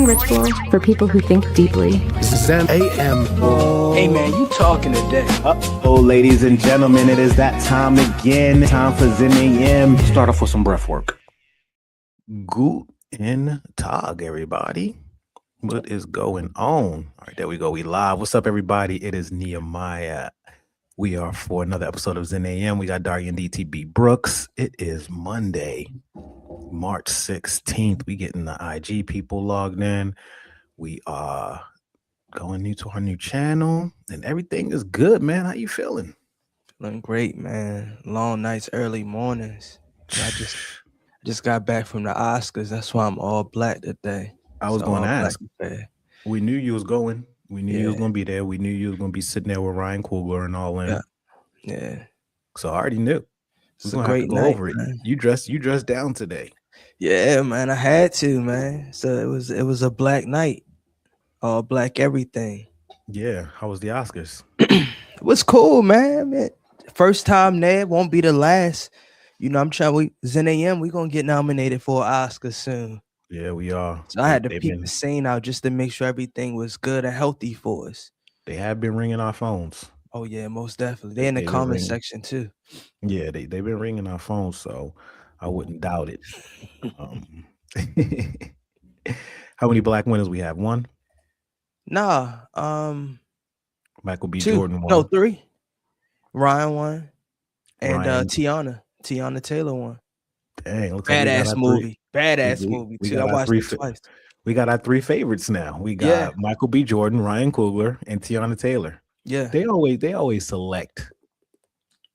ritual for people who think deeply. Zen AM. Hey man, you talking today? Oh, ladies and gentlemen, it is that time again. Time for Zen AM. Start off with some breath work. Guten Tag, everybody. What is going on? All right, there we go. We live. What's up, everybody? It is Nehemiah. We are for another episode of Zen AM. We got Dari and DTB Brooks. It is Monday, March 16th. We getting the IG people logged in. We are going new to our new channel, and everything is good, man. How you feeling? Feeling great, man. Long nights, early mornings. I just got back from the Oscars. That's why I'm all black today. I was So going to all ask. black today. We knew you was going. We knew you was Yeah. going to be there. We knew you was going to be sitting there with Ryan Coogler and all in. Yeah. So I already knew. It's We're a gonna have to great go night, over it. man. You dressed down today. Yeah, man. I had to, man. So it was a black night. All black everything. Yeah. How was the Oscars? It was cool, man. First time there, won't be the last. You know, Zen AM, we gonna get nominated for an Oscar soon. Yeah, we are. So I had to peep the scene out just to make sure everything was good and healthy for us. They have been ringing our phones. Oh yeah, most definitely. They're in the comment section too. Yeah, they've been ringing our phones, so I wouldn't doubt it. How many black winners we have? One? Nah, Michael B. two. Jordan won. No, three. Ryan won, and Ryan. Tiana Taylor won. Dang, looks Badass like movie. Badass we movie too. got I watched it twice. We got our three favorites now. We got Michael B. Jordan, Ryan Coogler, and Tiana Taylor. Yeah. They always select.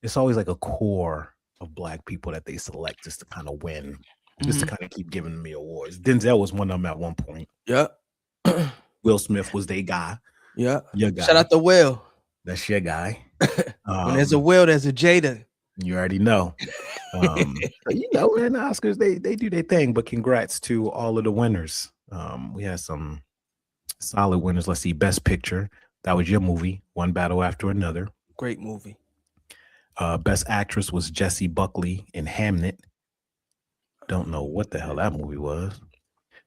It's always like a core of black people that they select just to kind of win, just to kind of keep giving me awards. Denzel was one of them at one point. Yeah. Will Smith was their guy. Yeah. Your guy. Shout out to Will. That's your guy. When there's a Will, there's a Jada. You already know. You know, in the Oscars, they do their thing, but congrats to all of the winners. We had some solid winners. Let's see, Best Picture. That was your movie, One Battle After Another. Great movie. Best Actress was Jessie Buckley in Hamnet. Don't know what the hell that movie was.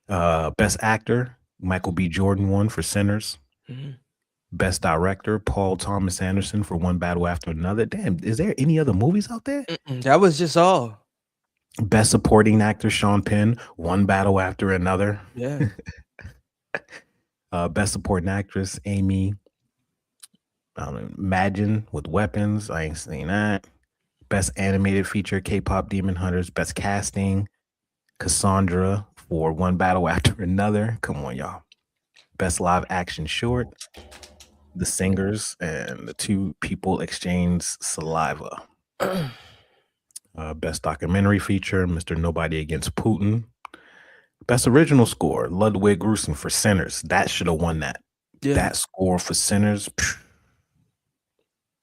Best Actor, Michael B. Jordan won for Sinners. Best Director, Paul Thomas Anderson for One Battle After Another. Damn, is there any other movies out there? That was just all. Best Supporting Actor, Sean Penn, One Battle After Another. Yeah. Best Supporting Actress, Amy Imagine with Weapons. I ain't seen that. Best Animated Feature, K-Pop Demon Hunters. Best Casting, Cassandra for One Battle After Another. Come on, y'all. Best Live Action Short, The Singers, and the Two People Exchange Saliva. Best Documentary Feature, Mr. Nobody Against Putin. Best Original Score, Ludwig Gruson for Sinners. That should have won that. Yeah. That score for Sinners.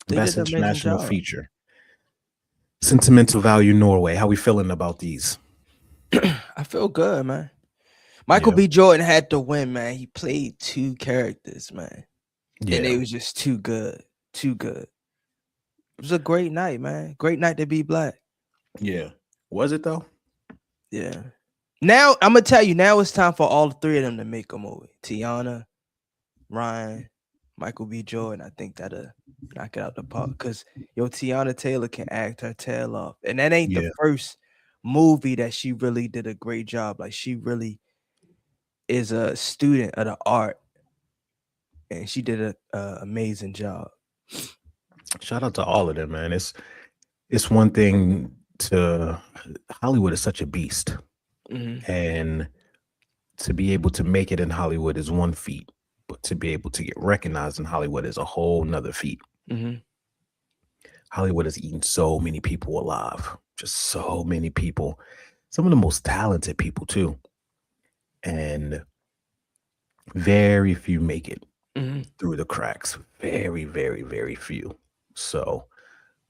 Best International Feature, Sentimental Value, Norway. How we feeling about these? I feel good, man. Michael B. Jordan had to win, man. He played two characters, man. Yeah. And it was just too good. Too good. It was a great night, man. Great night to be black. Yeah. Was it though? Yeah. Now, I'm going to tell you, now it's time for all three of them to make a movie. Tiana, Ryan, Michael B. Jordan. I think that'll knock it out the park. Because, Tiana Taylor can act her tail off. And that ain't the first movie that she really did a great job. Like, she really is a student of the art. And she did an amazing job. Shout out to all of them, man. It's one thing to Hollywood is such a beast. And to be able to make it in Hollywood is one feat, but to be able to get recognized in Hollywood is a whole nother feat. Hollywood has eaten so many people alive, just so many people, some of the most talented people too. And very few make it through the cracks. Very, very, very few. So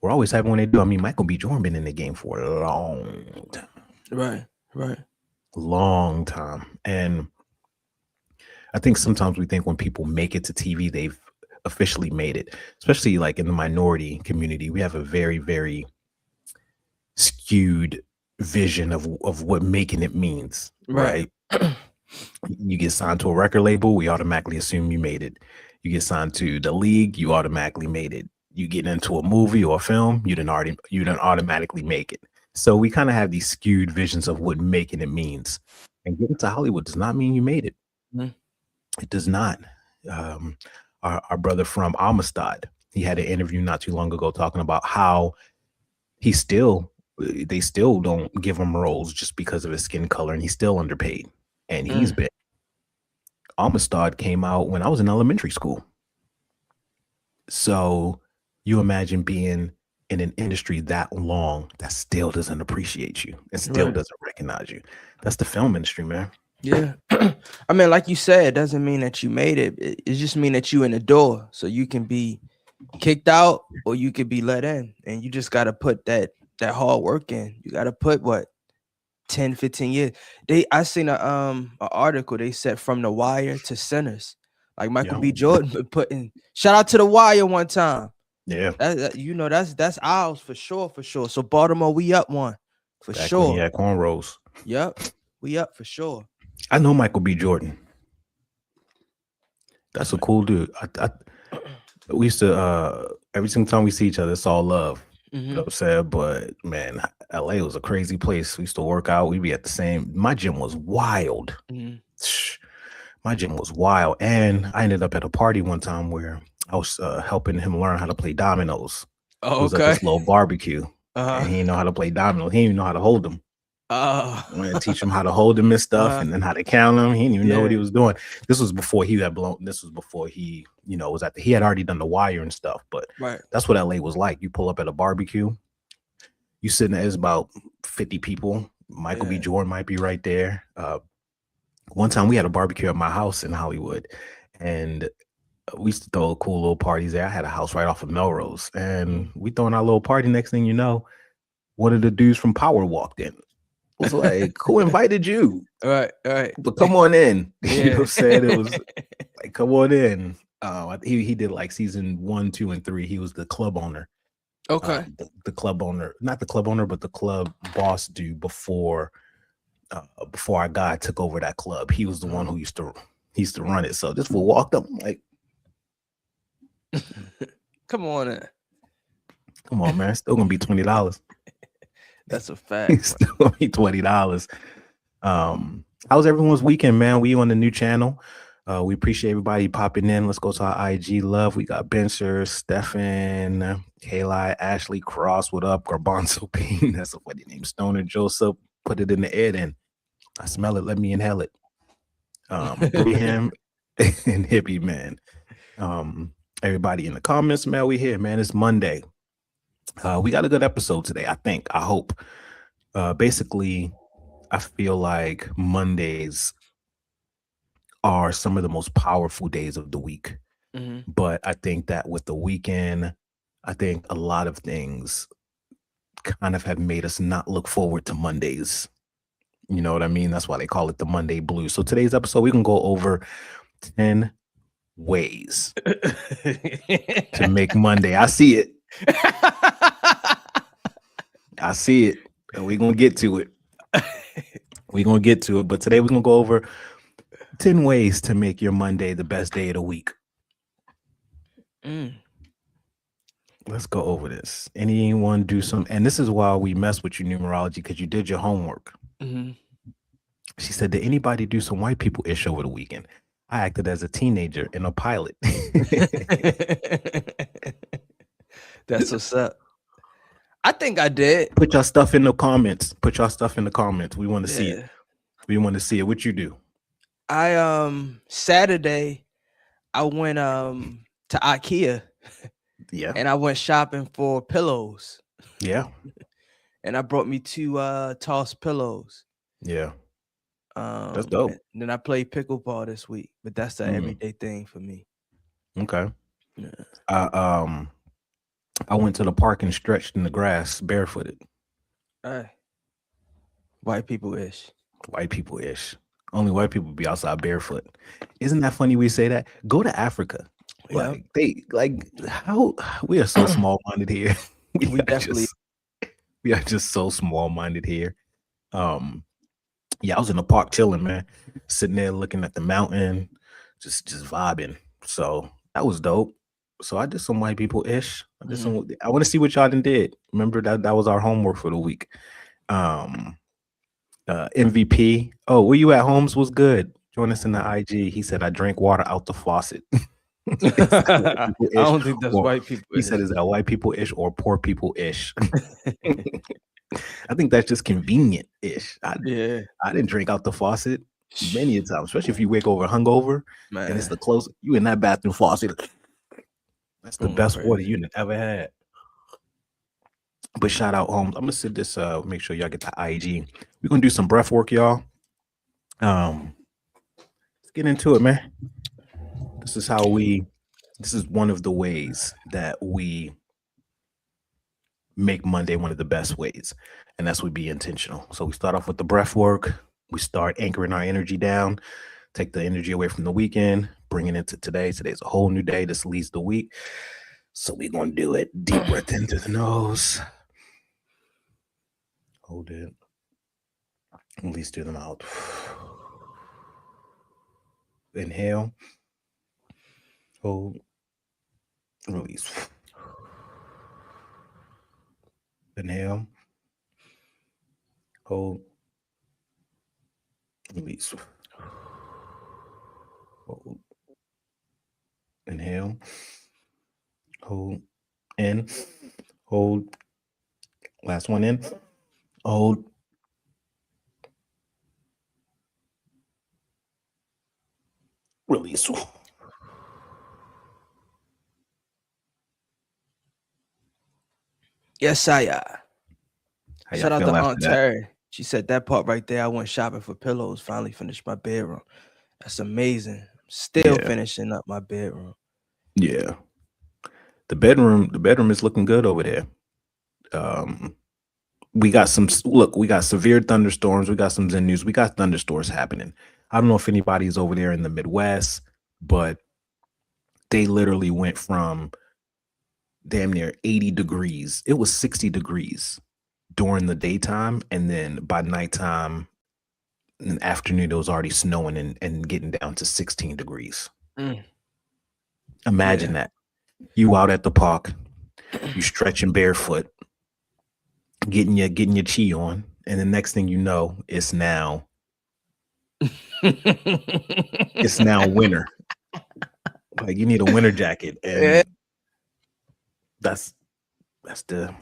we're always happy when they do. I mean, Michael B. Jordan been in the game for a long time. Right. Long time. And I think sometimes we think when people make it to TV, they've officially made it, especially like in the minority community. We have a very, very skewed vision of what making it means, right? You get signed to a record label, we automatically assume you made it. You get signed to the league, you automatically made it. You get into a movie or a film, you didn't automatically make it. So we kind of have these skewed visions of what making it means. And getting to Hollywood does not mean you made it. Mhm. It does not. Our brother from Amistad, he had an interview not too long ago talking about how they still don't give him roles just because of his skin color, and he's still underpaid. And he's been. Amistad came out when I was in elementary school. So you imagine being in an industry that long that still doesn't appreciate you and still doesn't recognize you. That's the film industry, man. Yeah. I mean, like you said, it doesn't mean that you made it. It just mean that you in the door, so you can be kicked out or you could be let in, and you just got to put that hard work in. You got to put what 10, 15 years. I seen a article. They said from The Wire to Sinners, like Michael B. Jordan been putting. Shout out to The Wire one time. Yeah, that's ours for sure. So Baltimore, we up one for back sure. when he had cornrows. Yep, we up for sure. I know Michael B. Jordan. That's a cool dude. We used to every single time we see each other, it's all love. You know what I'm saying? But man, LA was a crazy place. We used to work out. We'd be at the same. My gym was wild. My gym was wild. And I ended up at a party one time where I was helping him learn how to play dominoes. Oh, it was at this little barbecue. And he didn't know how to play dominoes. He didn't even know how to hold them. I wanted to teach him how to hold them and stuff, and then how to count them. He didn't even know what he was doing. This was before he had blown. This was before he, was he had already done The Wire and stuff. But that's what LA was like. You pull up at a barbecue, you sitting there, it's about 50 people. Michael B. Jordan might be right there. One time we had a barbecue at my house in Hollywood, and we used to throw cool little parties there. I had a house right off of Melrose, and we throwing our little party. Next thing you know, one of the dudes from Power walked in. Was like, who invited you? Right. But come on in. You know what I'm saying? It was like, come on in. He did like season 1, 2, and 3. He was the club owner. Okay. The club owner, not the club owner, but the club boss dude before our guy took over that club. He was the one who used to run it. So this fool walked up like, come on in. Come on, man. It's still gonna be $20. That's a fact. It's still gonna be $20. How's everyone's weekend, man? We on the new channel. We appreciate everybody popping in. Let's go to our IG love. We got Bencher, Stefan, Kayla, Ashley, Cross. What up? Garbanzo Bean. That's a funny name. Stoner Joseph. Put it in the air then. I smell it. Let me inhale it. Him and Hippie Man. Everybody in the comments, man. We here, man. It's Monday. We got a good episode today, I think. I hope. Basically, I feel like Mondays are some of the most powerful days of the week. But I think that with the weekend, I think a lot of things kind of have made us not look forward to Mondays. You know what I mean? That's why they call it the Monday Blues. So today's episode, we can go over 10 ways to make Monday. I see it. I see it. And we're going to get to it. But today we're going to go over 10 ways to make your Monday the best day of the week. Let's go over this. Anyone do some, and this is why we mess with you, numerology, because you did your homework. She said, did anybody do some white people ish over the weekend? I acted as a teenager in a pilot. That's what's up. I think I did. Put your stuff in the comments. We want to see it. What you do? Saturday, I went to IKEA. Yeah. And I went shopping for pillows. Yeah. And I brought me 2 tossed pillows. Yeah. That's dope. And then I played pickleball this week, but that's the everyday thing for me. Okay. Yeah. I went to the park and stretched in the grass barefooted. White people ish. Only white people be outside barefoot. Isn't that funny we say that? Go to Africa. Yeah. How we are so small minded here. We definitely are just so small minded here. Yeah, I was in the park chilling, man. Sitting there looking at the mountain, just vibing. So that was dope. So I did some white people ish. I want to see what y'all did. Remember that was our homework for the week. MVP. Oh, where you at, Holmes? Was good. Join us in the IG. He said I drank water out the faucet. I don't think that's white people. He said, is that white people ish or poor people ish? I think that's just convenient ish. I didn't drink out the faucet many a time, especially if you wake over hungover, man. And it's the close. You in that bathroom faucet. That's the best water you ever had. But shout out, Holmes. I'm gonna sit this. Make sure y'all get the IG. We're gonna do some breath work, y'all. Let's get into it, man. This is one of the ways that we make Monday one of the best ways, and that's we be intentional. So we start off with the breath work. We start anchoring our energy down, take the energy away from the weekend, bring it into today. Today's a whole new day. This leads the week. So we're going to do it. Deep breath into the nose. Hold it. Release through the mouth. Inhale. Hold. Release. Inhale. Hold. Release. Hold. Inhale. Hold. In. Hold. Last one in. Hold. Release. Yes, Saya. Shout out to Aunt that? Terry. She said that part right there. I went shopping for pillows. Finally finished my bedroom. That's amazing. I'm still finishing up my bedroom. Yeah. The bedroom is looking good over there. We got severe thunderstorms. We got some Zen news. We got thunderstorms happening. I don't know if anybody's over there in the Midwest, but they literally went from damn near 80 degrees. It was 60 degrees during the daytime. And then by nighttime in the afternoon, it was already snowing and getting down to 16 degrees. Imagine that. You out at the park, you stretching barefoot, getting your chi on, and the next thing you know, it's now winter. Like you need a winter jacket, and that's the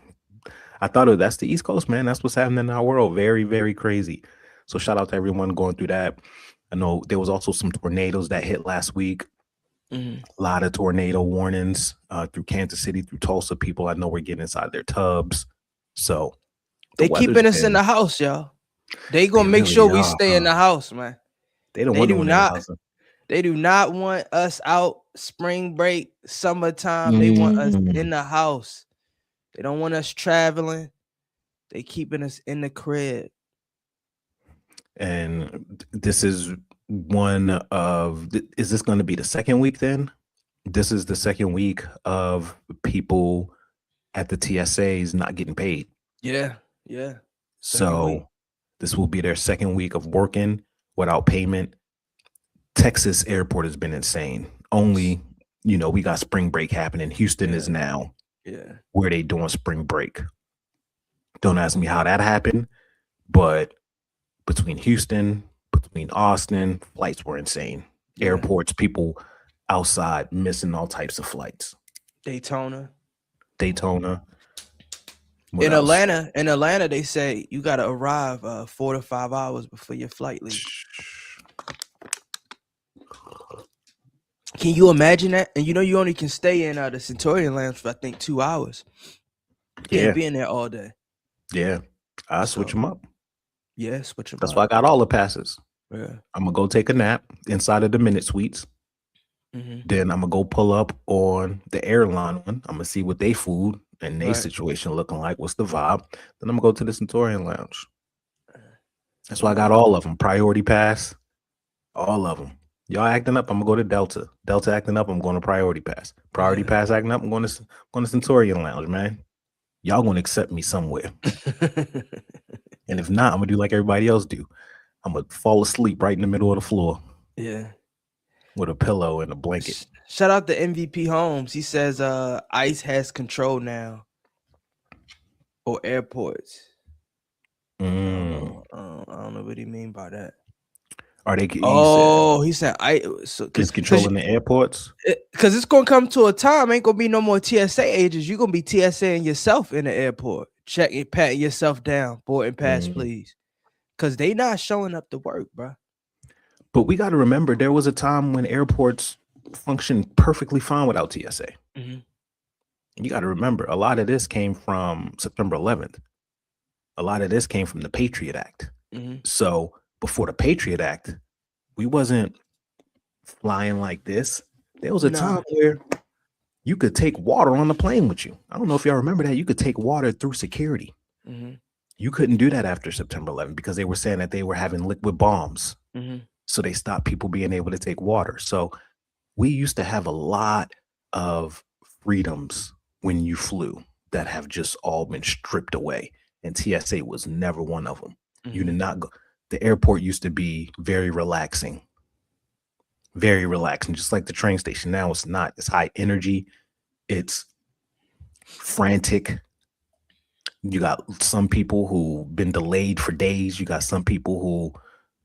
East Coast, man. That's what's happening in our world. Very, very crazy. So shout out to everyone going through that. I know there was also some tornadoes that hit last week. A lot of tornado warnings through Kansas City, through Tulsa. People I know were getting inside their tubs. So they keeping us in the house, y'all. They gonna make sure we stay in the house, man. They don't want to in the house. They do not want us out spring break, summertime. They want us in the house. They don't want us traveling. They keeping us in the crib. And this is is this going to be the second week then? This is the second week of people at the TSAs not getting paid. Yeah. So this will be their second week of working without payment. Texas airport has been insane. Only, we got spring break happening. Houston is now where they doing spring break. Don't ask me how that happened, but between Houston, between Austin, flights were insane. Airports, people outside missing all types of flights. Daytona. What in else? Atlanta, they say you got to arrive 4 to 5 hours before your flight leaves. Can you imagine that? And you only can stay in the Centurion Lounge for I think 2 hours. You can't be in there all day. Yeah, I switch them up. Yeah, switch them up. That's why I got all the passes. Yeah. I'm gonna go take a nap inside of the Minute Suites. Then I'm gonna go pull up on the airline one. I'm gonna see what they food and their situation looking like. What's the vibe? Then I'm gonna go to the Centurion Lounge. That's why I got all of them. Priority pass, all of them. Y'all acting up, I'm gonna go to Delta. Delta acting up, I'm going to Priority Pass. Priority Pass acting up, I'm going to Centurion Lounge, man. Y'all gonna accept me somewhere. And if not, I'm gonna do like everybody else do. I'm gonna fall asleep right in the middle of the floor Yeah. with a pillow and a blanket. Shout out to MVP Holmes. He says ICE has control now or airports. I don't know what he mean by that. Are they? He said He's controlling the airports. Because it's gonna come to a time, ain't gonna be no more TSA agents. You're gonna be TSAing yourself in the airport, checking, patting yourself down, boarding pass, please. Because they not showing up to work, bro. But we got to remember, there was a time when airports functioned perfectly fine without TSA. Mm-hmm. You got to remember, a lot of this came from September 11th. A lot of this came from the Patriot Act. Mm-hmm. So before the Patriot Act, we wasn't flying like this. There was a time where you could take water on the plane with you. I don't know if y'all remember that. You could take water through security. Mm-hmm. You couldn't do that after September 11th because they were saying that they were having liquid bombs. Mm-hmm. So they stopped people being able to take water. So we used to have a lot of freedoms when you flew that have just all been stripped away. And TSA was never one of them. Mm-hmm. You did not go. The airport used to be very relaxing, just like the train station. Now it's not. It's high energy. It's frantic. You got some people who've been delayed for days. You got some people who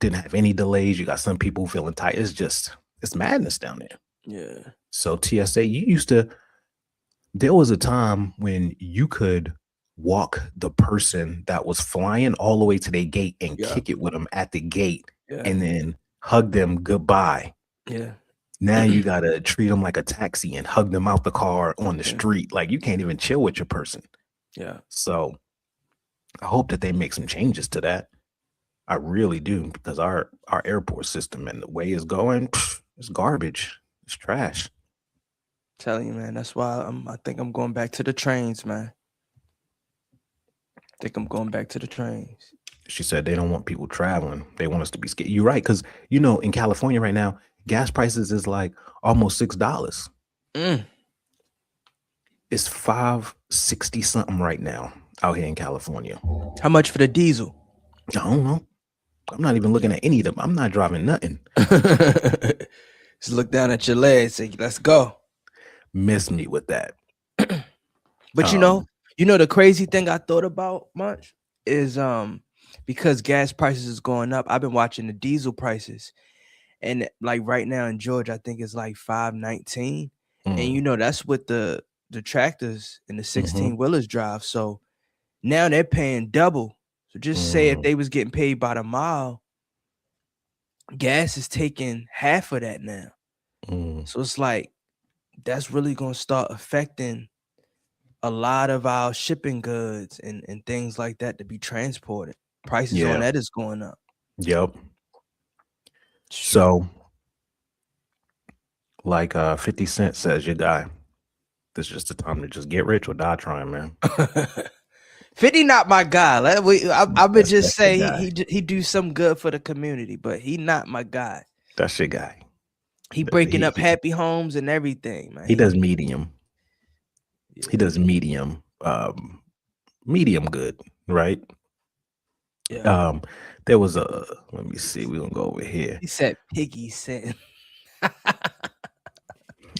didn't have any delays. You got some people feeling tight. It's madness down there. Yeah. So TSA, there was a time when you could walk the person that was flying all the way to their gate and kick it with them at the gate and then hug them goodbye. Yeah. Now you got to treat them like a taxi and hug them out the car on the street. Like you can't even chill with your person. Yeah. So I hope that they make some changes to that. I really do, because our airport system and the way it's going, it's garbage. It's trash. Telling you, man. That's why I think I'm going back to the trains, man. She said they don't want people traveling. They want us to be scared. You're right, because in California right now, gas prices is like almost $6. It's $5.60 something right now out here in California. How much for the diesel? I don't know. I'm not even looking at any of them. I'm not driving nothing. Just look down at your legs, say, let's go. Miss me with that. But you know the crazy thing I thought about much is because gas prices is going up. I've been watching the diesel prices, and like right now in Georgia, I think it's like $5.19, and that's what the tractors and the 16-wheelers drive. So now they're paying double. So just say if they was getting paid by the mile, gas is taking half of that now. So it's like that's really gonna start affecting a lot of our shipping goods and things like that to be transported. Prices on that is going up. Yep. So, like 50 Cent says, your guy, this is just the time to just get rich or die trying, man. 50 not my guy. I would just say he do some good for the community, but he not my guy. That's your guy. He breaking up happy homes and everything, man. He does medium. Yeah. He does medium good, right? Yeah. There was let me see, we're gonna go over here. He said Piggy Cent. All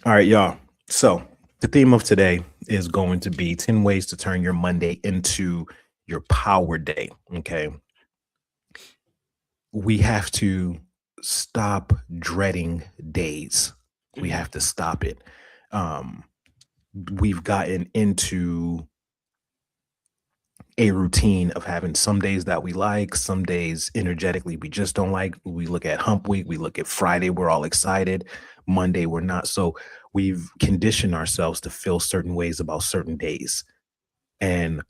right, y'all. So the theme of today is going to be 10 ways to turn your Monday into your power day. Okay. We have to stop dreading days. We have to stop it. We've gotten into a routine of having some days that we like, some days energetically we just don't like. We look at hump week, we look at Friday, we're all excited. Monday, we're not. So we've conditioned ourselves to feel certain ways about certain days. And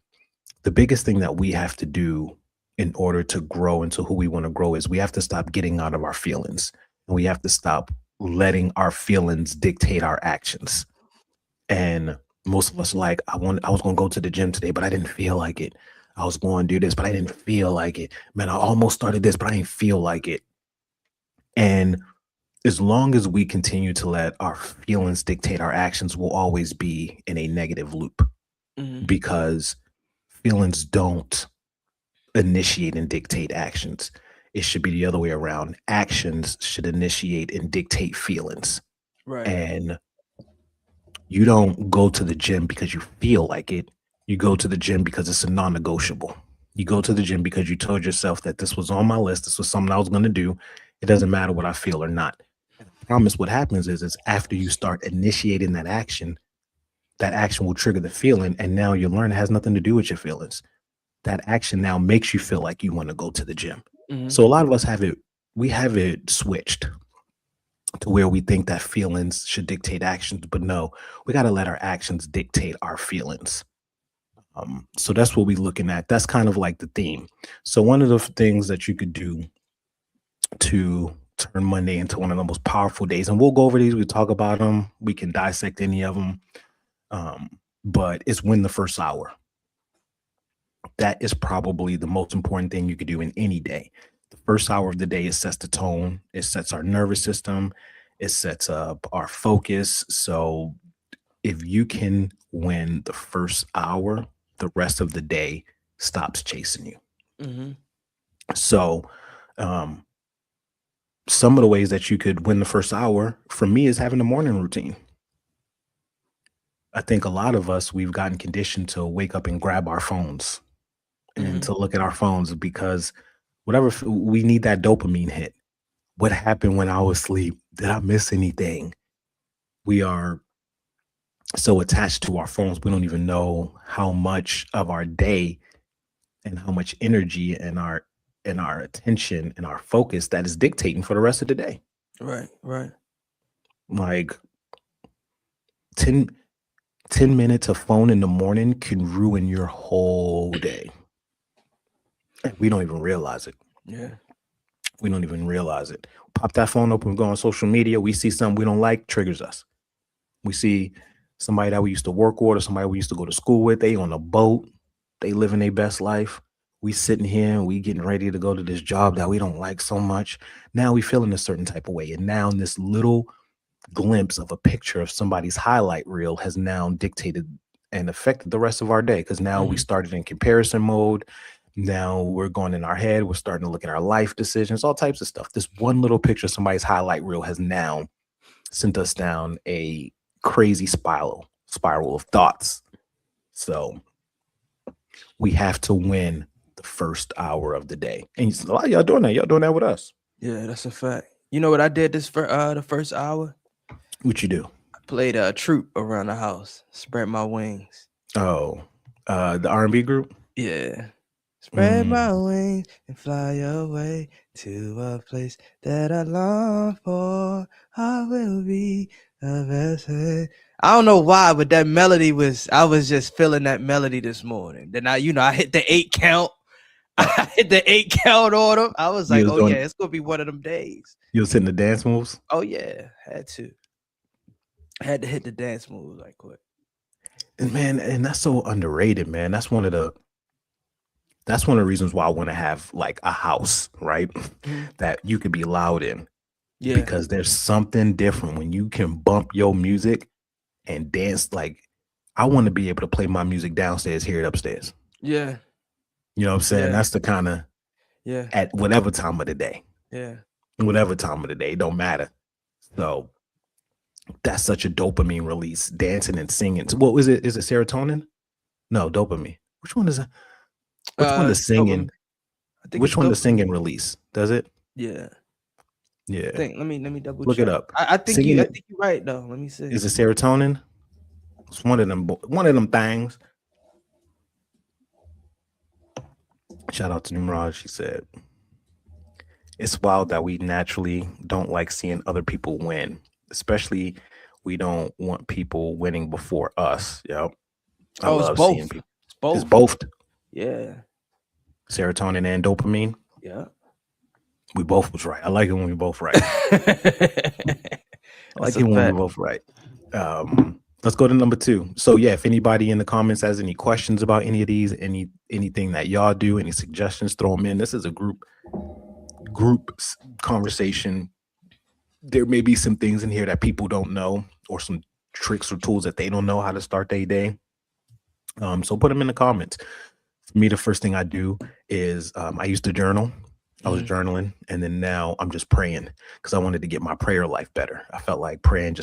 the biggest thing that we have to do in order to grow into who we want to grow is we have to stop getting out of our feelings. And we have to stop letting our feelings dictate our actions. And most of us are like, I was going to go to the gym today, but I didn't feel like it. I was going to do this, but I didn't feel like it. Man, I almost started this, but I didn't feel like it. And as long as we continue to let our feelings dictate our actions, we'll always be in a negative loop because feelings don't initiate and dictate actions. it should be the other way around. Actions should initiate and dictate feelings. Right. And you don't go to the gym because you feel like it. You go to the gym because it's a non-negotiable. You go to the gym because you told yourself that this was on my list. This was something I was going to do. It doesn't matter what I feel or not. And I promise what happens is after you start initiating that action will trigger the feeling. And now you learn it has nothing to do with your feelings. That action now makes you feel like you want to go to the gym. Mhm. So a lot of us we have it switched to where we think that feelings should dictate actions, but no, we got to let our actions dictate our feelings. So that's what we're looking at. That's kind of like the theme. So one of the things that you could do to turn Monday into one of the most powerful days, and we'll go over these, we talk about them, we can dissect any of them, but it's win the first hour. That is probably the most important thing you could do in any day. The first hour of the day, it sets the tone, it sets our nervous system, it sets up our focus. So if you can win the first hour, the rest of the day stops chasing you. Mm-hmm. So some of the ways that you could win the first hour for me is having a morning routine. I think a lot of us, we've gotten conditioned to wake up and grab our phones and to look at our phones because whatever, we need that dopamine hit. What happened when I was asleep? Did I miss anything? We are so attached to our phones, we don't even know how much of our day and how much energy and our attention and our focus that is dictating for the rest of the day. Right. Like 10 minutes of phone in the morning can ruin your whole day. We don't even realize it. Yeah. We don't even realize it. Pop that phone open, go on social media. We see something we don't like, triggers us. We see somebody that we used to work with or somebody we used to go to school with. They on a boat. They living their best life. We sitting here and we getting ready to go to this job that we don't like so much. Now we feeling a certain type of way. And now this little glimpse of a picture of somebody's highlight reel has now dictated and affected the rest of our day. Because now we started in comparison mode. Now we're going in our head. We're starting to look at our life decisions, all types of stuff. This one little picture of somebody's highlight reel has now sent us down a crazy spiral of thoughts. So we have to win the first hour of the day. And a lot of y'all doing that. Y'all doing that with us. Yeah, that's a fact. You know what I did this for the first hour? What you do? I played a troop around the house. Spread my wings. Oh, the R&B group? Yeah. Spread my wings and fly away to a place that I long for. I will be the best. I don't know why, but that melody I was just feeling that melody this morning. Then I hit the 8 count. I hit the 8 count on them. I was like, yeah, it's gonna be one of them days. You was hitting the dance moves? Oh yeah, had to hit the dance moves like quick. And man, and that's so underrated, man. That's one of the reasons why I want to have like a house, right? That you could be loud in. Yeah. Because there's something different when you can bump your music and dance. Like, I want to be able to play my music downstairs, hear it upstairs. Yeah. You know what I'm saying? Yeah. That's the kind of, at whatever time of the day. Yeah. Whatever time of the day, it don't matter. So that's such a dopamine release, dancing and singing. So what was it? Is it serotonin? No, dopamine. Which one is it? Which one does singing? I think which one does singing release? Does it? Yeah. Yeah. Let me double look check. it up. I think you're right though. Let me see. Is it serotonin? It's one of them things. Shout out to Nimrod. She said, it's wild that we naturally don't like seeing other people win, especially we don't want people winning before us. Yep. I love seeing people. It's both. Yeah. Serotonin and dopamine. Yeah. We both was right. I like it when we both right. I like it when we both right. Let's go to number 2. So yeah, if anybody in the comments has any questions about any of these, anything that y'all do, any suggestions, throw them in. This is a group conversation. There may be some things in here that people don't know, or some tricks or tools that they don't know how to start their day. So put them in the comments. For me, the first thing I do is I used to journal. I was journaling, and then now I'm just praying because I wanted to get my prayer life better. I felt like praying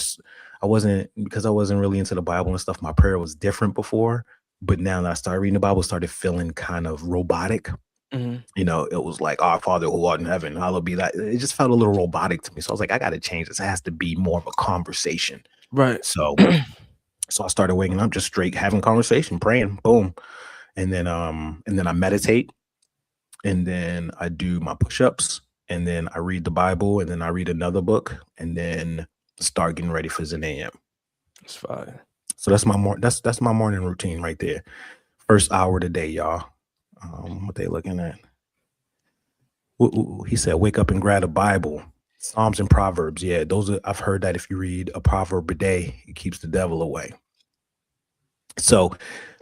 I wasn't really into the Bible and stuff. My prayer was different before, but now that I started reading the Bible, it started feeling kind of robotic. You know, it was like, our Father who art in heaven, hallowed be that. It just felt a little robotic to me. So I was like, I got to change this. It has to be more of a conversation. Right. So I started waking up just straight having conversation, praying, boom. And then I meditate, and then I do my push-ups, and then I read the Bible, and then I read another book, and then start getting ready for Zen AM. That's fine. So that's my morning routine right there. First hour of the day, y'all. What they looking at? He said, wake up and grab a Bible. Psalms and Proverbs. Yeah, I've heard that if you read a proverb a day, it keeps the devil away. So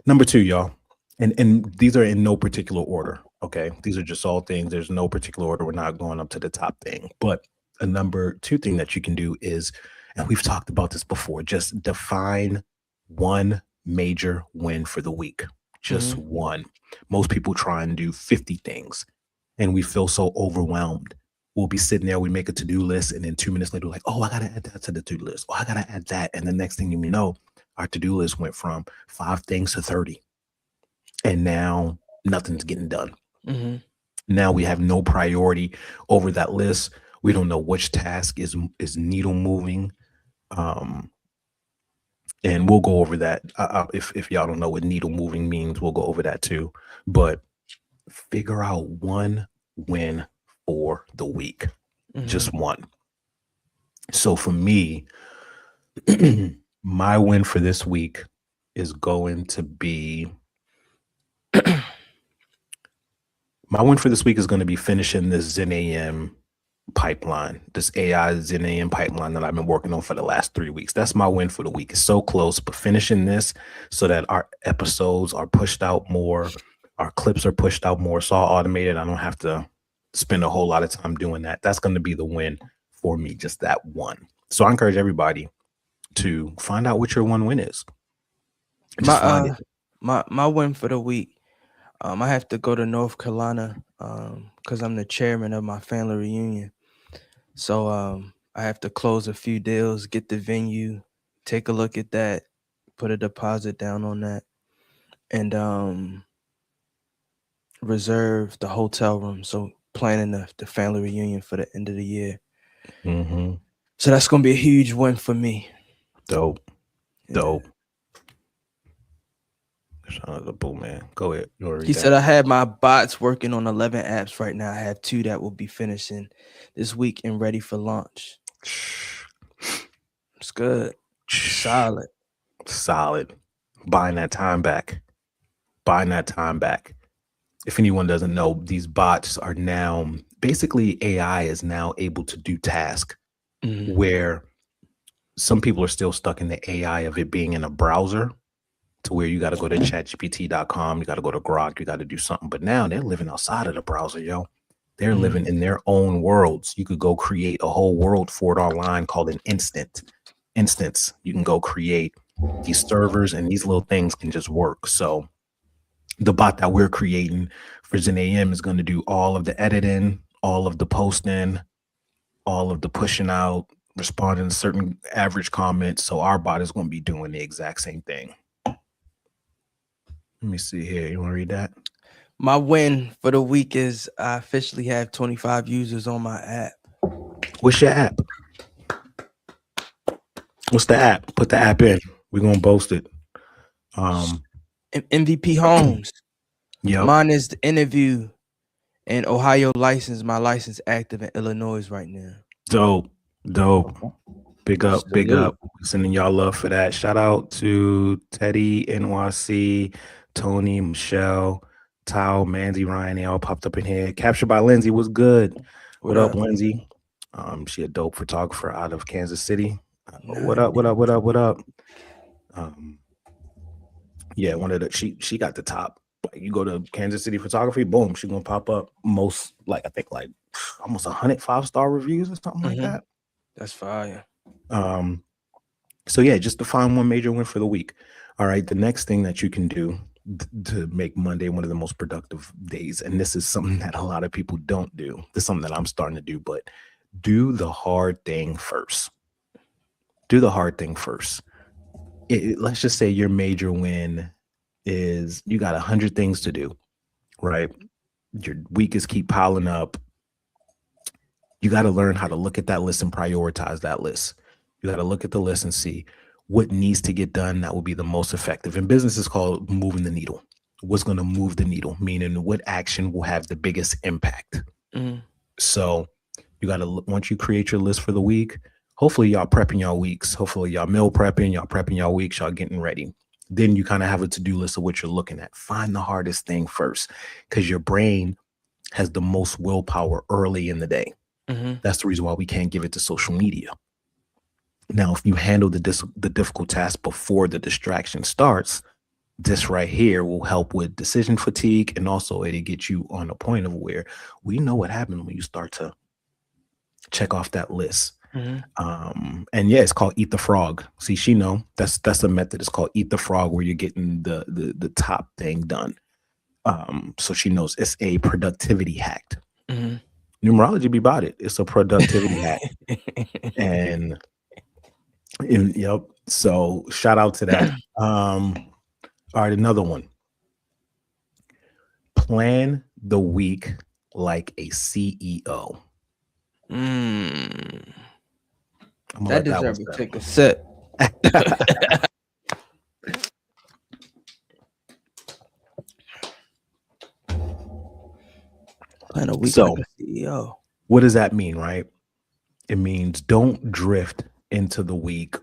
number 2, y'all. And these are in no particular order. Okay. These are just all things. There's no particular order. We're not going up to the top thing. But a number 2 thing that you can do is, and we've talked about this before, just define one major win for the week. Just one. Most people try and do 50 things, and we feel so overwhelmed. We'll be sitting there, we make a to-do list, and then 2 minutes later, we're like, oh, I got to add that to the to-do list. Oh, I got to add that. And the next thing you know, our to-do list went from 5 things to 30. And now nothing's getting done. Now we have no priority over that list. We don't know which task is needle moving. And we'll go over that. If y'all don't know what needle moving means, we'll go over that too. But figure out one win for the week. Just one. So for me, my win for this week is going to be finishing this Zen AM pipeline, this AI Zen AM pipeline that I've been working on for the last 3 weeks. That's my win for the week. It's so close, but finishing this so that our episodes are pushed out more, our clips are pushed out more. It's all automated. I don't have to spend a whole lot of time doing that. That's going to be the win for me, just that one. So I encourage everybody to find out what your one win is. Just find it. My win for the week. I have to go to North Carolina because I'm the chairman of my family reunion. So I have to close a few deals, get the venue, take a look at that, put a deposit down on that, and reserve the hotel room. So planning the family reunion for the end of the year. So that's going to be a huge win for me. Dope. Shout out to Boo, man. Go ahead. He said I had my bots working on 11 apps right now. I have 2 that will be finishing this week and ready for launch. It's good. Solid. Buying that time back. If anyone doesn't know, these bots are now basically AI is now able to do tasks where some people are still stuck in the AI of it being in a browser, to where you got to go to chatgpt.com, you got to go to Grok, you got to do something. But now they're living outside of the browser, yo. They're living in their own worlds. You could go create a whole world for it online called an instance. You can go create these servers, and these little things can just work. So the bot that we're creating for Zen AM is going to do all of the editing, all of the posting, all of the pushing out, responding to certain average comments. So our bot is going to be doing the exact same thing. Let me see here. You want to read that? My win for the week is I officially have 25 users on my app. What's your app? What's the app? Put the app in. We're going to boast it. MVP Homes. Yep. Mine is the interview and Ohio license. My license active in Illinois right now. Dope. Big up. Sending y'all love for that. Shout out to Teddy, NYC, Tony, Michelle, Tao, Mandy, Ryan. They all popped up in here. Captured by Lindsay. What's good? What up, Lindsay? She a dope photographer out of Kansas City. What up? Yeah, one of the she got the top. Like, you go to Kansas City Photography, boom, she's gonna pop up most, like, I think like almost 100 5-star reviews or something like that. That's fire. So yeah, just define one major win for the week. All right, the next thing that you can do to make Monday one of the most productive days. And this is something that a lot of people don't do. This is something that I'm starting to do, but do the hard thing first. Do the hard thing first. Let's just say your major win is you got 100 things to do, right? Your week is keep piling up. You got to learn how to look at that list and prioritize that list. You got to look at the list and see what needs to get done that will be the most effective. In business, it's called moving the needle. What's going to move the needle, meaning what action will have the biggest impact. So you got to, once you create your list for the week, hopefully y'all prepping y'all weeks. Hopefully y'all meal prepping, y'all prepping y'all weeks, y'all getting ready. Then you kind of have a to-do list of what you're looking at. Find the hardest thing first, because your brain has the most willpower early in the day. That's the reason why we can't give it to social media. Now, if you handle the difficult task before the distraction starts, this right here will help with decision fatigue, and also it'll get you on a point of where we know what happens when you start to check off that list. And yeah, it's called Eat the Frog. See, she know that's a method. It's called Eat the Frog, where you're getting the top thing done. So she knows it's a productivity hack. Numerology be about it. It's a productivity hack. And yep. So shout out to that. All right, another one. Plan the week like a CEO. That deserves to take a sip. Plan a week like a CEO. What does that mean, right? It means don't drift into the week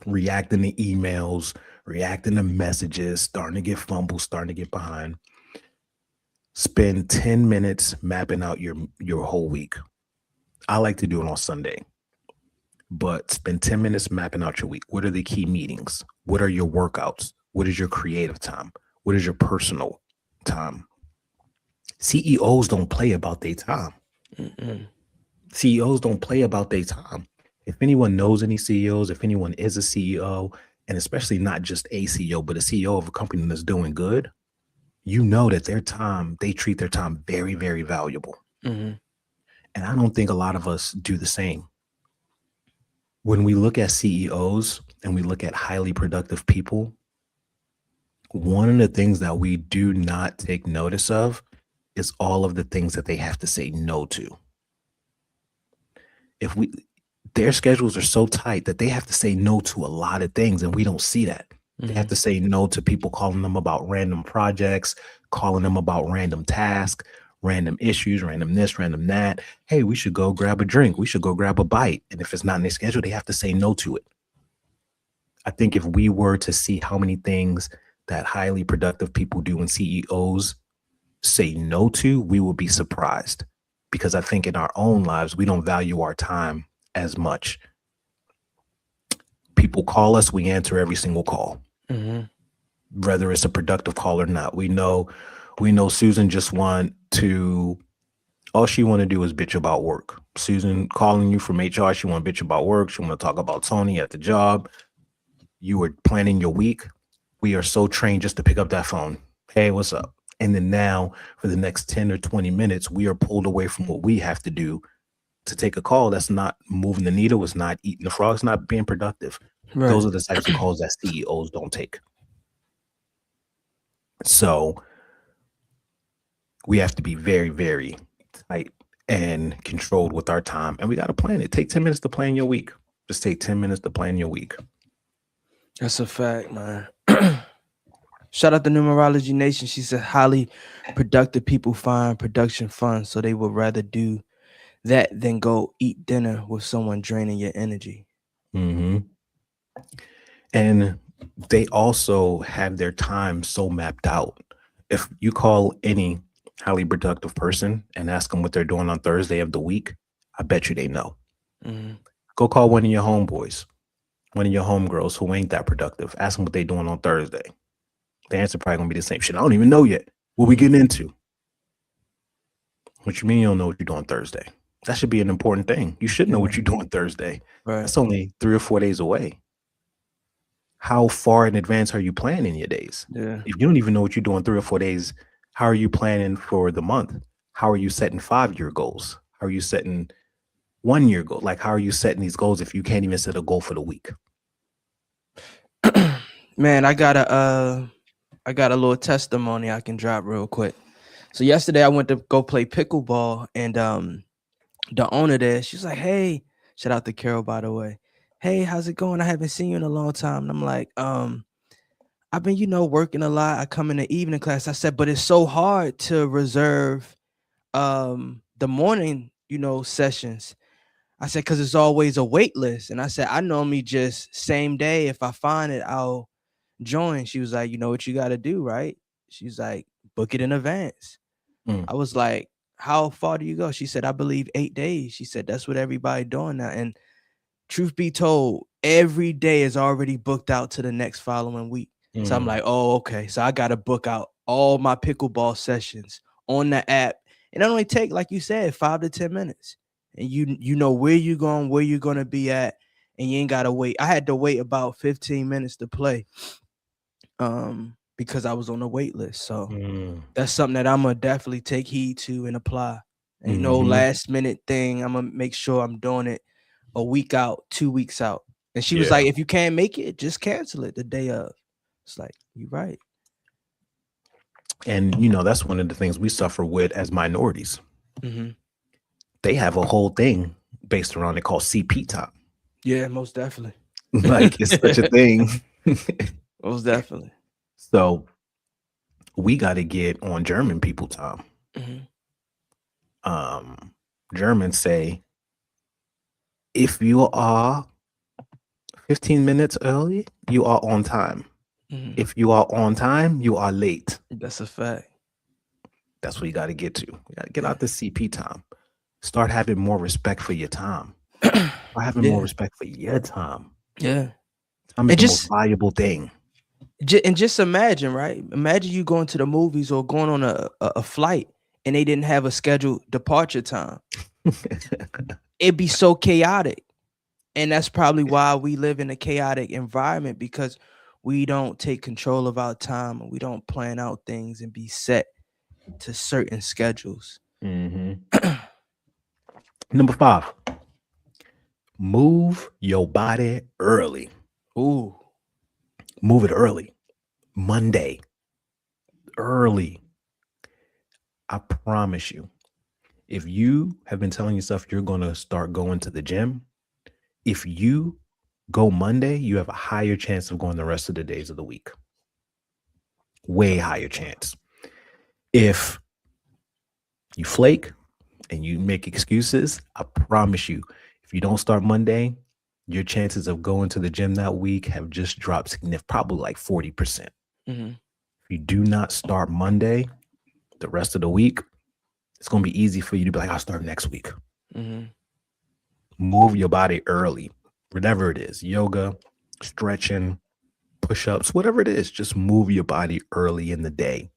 reacting to emails, reacting to messages, starting to get fumbled, starting to get behind. Spend 10 minutes mapping out your whole week. I like to do it on Sunday, but spend 10 minutes mapping out your week. What are the key meetings? What are your workouts? What is your creative time? What is your personal time? CEOs don't play about their time. CEOs don't play about their time. If anyone knows any CEOs, if anyone is a CEO, and especially not just a CEO, but a CEO of a company that's doing good, you know that their time, they treat their time very, very valuable. And I don't think a lot of us do the same. When we look at CEOs and we look at highly productive people, one of the things that we do not take notice of is all of the things that they have to say no to. Their schedules are so tight that they have to say no to a lot of things, and we don't see that. They have to say no to people calling them about random projects, calling them about random tasks, random issues, random this, random that. Hey, we should go grab a drink. We should go grab a bite. And if it's not in their schedule, they have to say no to it. I think if we were to see how many things that highly productive people do and CEOs say no to, we would be surprised, because I think in our own lives, we don't value our time as much. People call us, we answer every single call, whether it's a productive call or not. We know Susan just all she want to do is bitch about work. Susan calling you from HR, she want to bitch about work. She want to talk about Tony at the job. You were planning your week. We are so trained just to pick up that phone. Hey, what's up? And then now for the next 10 or 20 minutes, we are pulled away from what we have to do to take a call that's not moving the needle. It's not eating the frog. It's not being productive. Right. Those are the types of calls that CEOs don't take. So we have to be very, very tight and controlled with our time. And we got to plan it. Take 10 minutes to plan your week. Just take 10 minutes to plan your week. That's a fact, man. Shout out to Numerology Nation. She said highly productive people find production fun, so they would rather do that than go eat dinner with someone draining your energy. And they also have their time so mapped out. If you call any highly productive person and ask them what they're doing on Thursday of the week, I bet you they know. Go call one of your homeboys, one of your homegirls who ain't that productive. Ask them what they're doing on Thursday. The answer probably gonna be the same shit. I don't even know yet. What we getting into? What you mean you don't know what you're doing Thursday? That should be an important thing. You should know what you're doing Thursday. Right. That's only 3 or 4 days away. how far in advance are you planning your days? Yeah. If you don't even know what you're doing 3 or 4 days, how are you planning for the month? How are you setting 5-year goals? How are you setting 1-year goals? Like, how are you setting these goals if you can't even set a goal for the week? Man, I got a little testimony I can drop real quick. So yesterday I went to go play pickleball, and the owner there, she's like, "Hey," shout out to Carol, by the way. "Hey, how's it going? I haven't seen you in a long time." And I'm like, I've been, working a lot. I come in the evening class. I said, but it's so hard to reserve the morning, sessions. I said, because it's always a wait list. And I said, I normally just same day, if I find it, I'll join. She was like, you know what you got to do, right? She's like, book it in advance. Mm. I was like, how far do you go? She said, I believe 8 days. She said, that's what everybody doing now. And truth be told, every day is already booked out to the next following week. So I'm like, oh, okay. So I got to book out all my pickleball sessions on the app. And it only take, like you said, 5 to 10 minutes. And you know where you're going, where you're going to be at, and you ain't got to wait. I had to wait about 15 minutes to play because I was on the wait list. So that's something that I'm going to definitely take heed to and apply. And no last minute thing. I'm going to make sure I'm doing it a week out, 2 weeks out. And she was like, if you can't make it, just cancel it the day of. It's like, you're right. And, that's one of the things we suffer with as minorities. Mm-hmm. They have a whole thing based around it called CP time. Yeah, most definitely. Like, it's such a thing. Most definitely. So we got to get on German people time. Mm-hmm. Germans say, if you are 15 minutes early, you are on time. Mm-hmm. If you are on time, you are late. That's a fact. That's what you got to get to. You got to get out the CP time. Start having more respect for your time. Start having more respect for your time. Yeah. Time is the most valuable thing. And just imagine, right? Imagine you going to the movies or going on a flight and they didn't have a scheduled departure time. It'd be so chaotic. And that's probably why we live in a chaotic environment, because we don't take control of our time and we don't plan out things and be set to certain schedules. Number 5, move your body early. Ooh. Move it early. Monday. Early. I promise you, if you have been telling yourself you're going to start going to the gym, if you go Monday, you have a higher chance of going the rest of the days of the week. Way higher chance. If you flake and you make excuses, I promise you, if you don't start Monday, your chances of going to the gym that week have just dropped significantly, probably like 40%. Mm-hmm. If you do not start Monday, the rest of the week, it's going to be easy for you to be like, I'll start next week. Mm-hmm. Move your body early, whatever it is, yoga, stretching, push-ups, whatever it is, just move your body early in the day.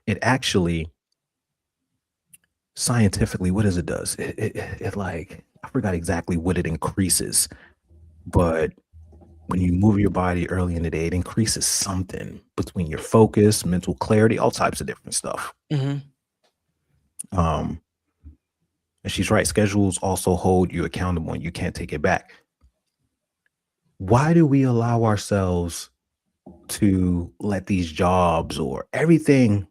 It actually, scientifically, what it does? It like, I forgot exactly what it increases, but when you move your body early in the day, it increases something between your focus, mental clarity, all types of different stuff. Mm-hmm. And she's right. Schedules also hold you accountable and you can't take it back. Why do we allow ourselves to let these jobs or everything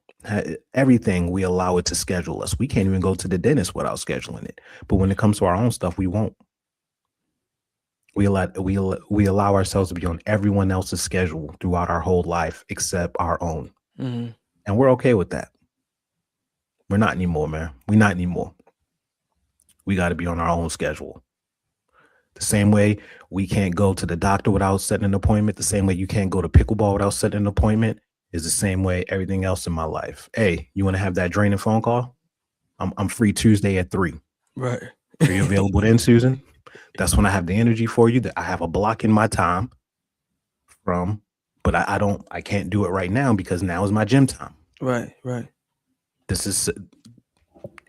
we allow it to schedule us? We can't even go to the dentist without scheduling it. But when it comes to our own stuff, we won't. We allow ourselves to be on everyone else's schedule throughout our whole life except our own. Mm-hmm. And we're okay with that. We're not anymore, man. We're not anymore. We got to be on our own schedule. The same way we can't go to the doctor without setting an appointment, the same way you can't go to pickleball without setting an appointment, is the same way everything else in my life. Hey, you want to have that draining phone call? I'm free Tuesday at 3. Right. Are you available then, Susan? That's when I have the energy for you. That I have a block in my time from, but I can't do it right now because now is my gym time. Right. This is,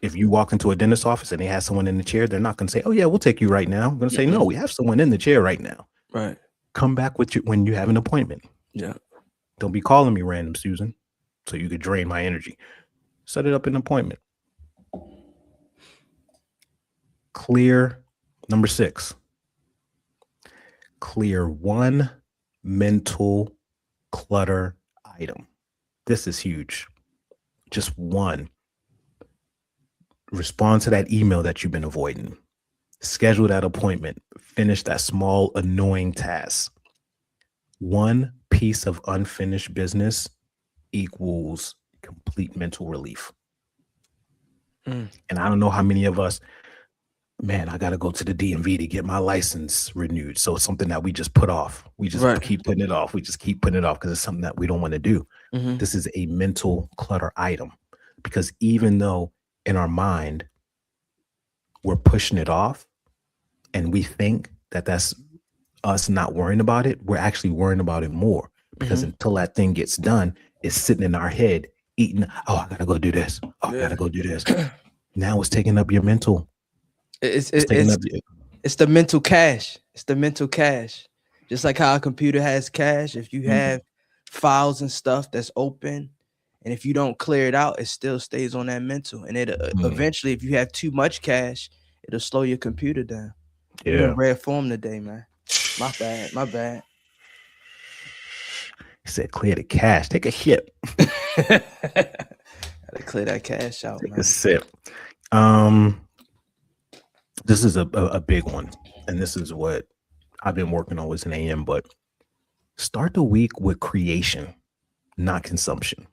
if you walk into a dentist office and they have someone in the chair, they're not going to say, oh yeah, we'll take you right now. I'm going to say, no, we have someone in the chair right now. Right. Come back with you when you have an appointment. Yeah. Don't be calling me random, Susan, so you could drain my energy. Set it up an appointment. Clear. Number 6. Clear one mental clutter item. This is huge. Just one. Respond to that email that you've been avoiding. Schedule that appointment. Finish that small, annoying task. One piece of unfinished business equals complete mental relief. And I don't know how many of us, man, I got to go to the DMV to get my license renewed. So it's something that we just put off. We just keep putting it off. We just keep putting it off because it's something that we don't want to do. This is a mental clutter item, because even though in our mind we're pushing it off and we think that that's us not worrying about it, we're actually worrying about it more, because until that thing gets done, it's sitting in our head eating. Oh, I gotta go do this. Oh, I gotta go do this. Now it's taking up your mental. It's the mental cache. It's the mental cache. Just like how a computer has cache. If you have files and stuff that's open, and if you don't clear it out, it still stays on that mental. And it eventually, if you have too much cache, it'll slow your computer down. You're in red form today, man. My bad. He said, clear the cache. Take a sip. Gotta clear that cache out, Take man. a sip. This is a big one. And this is what I've been working on with an AM, but start the week with creation, not consumption.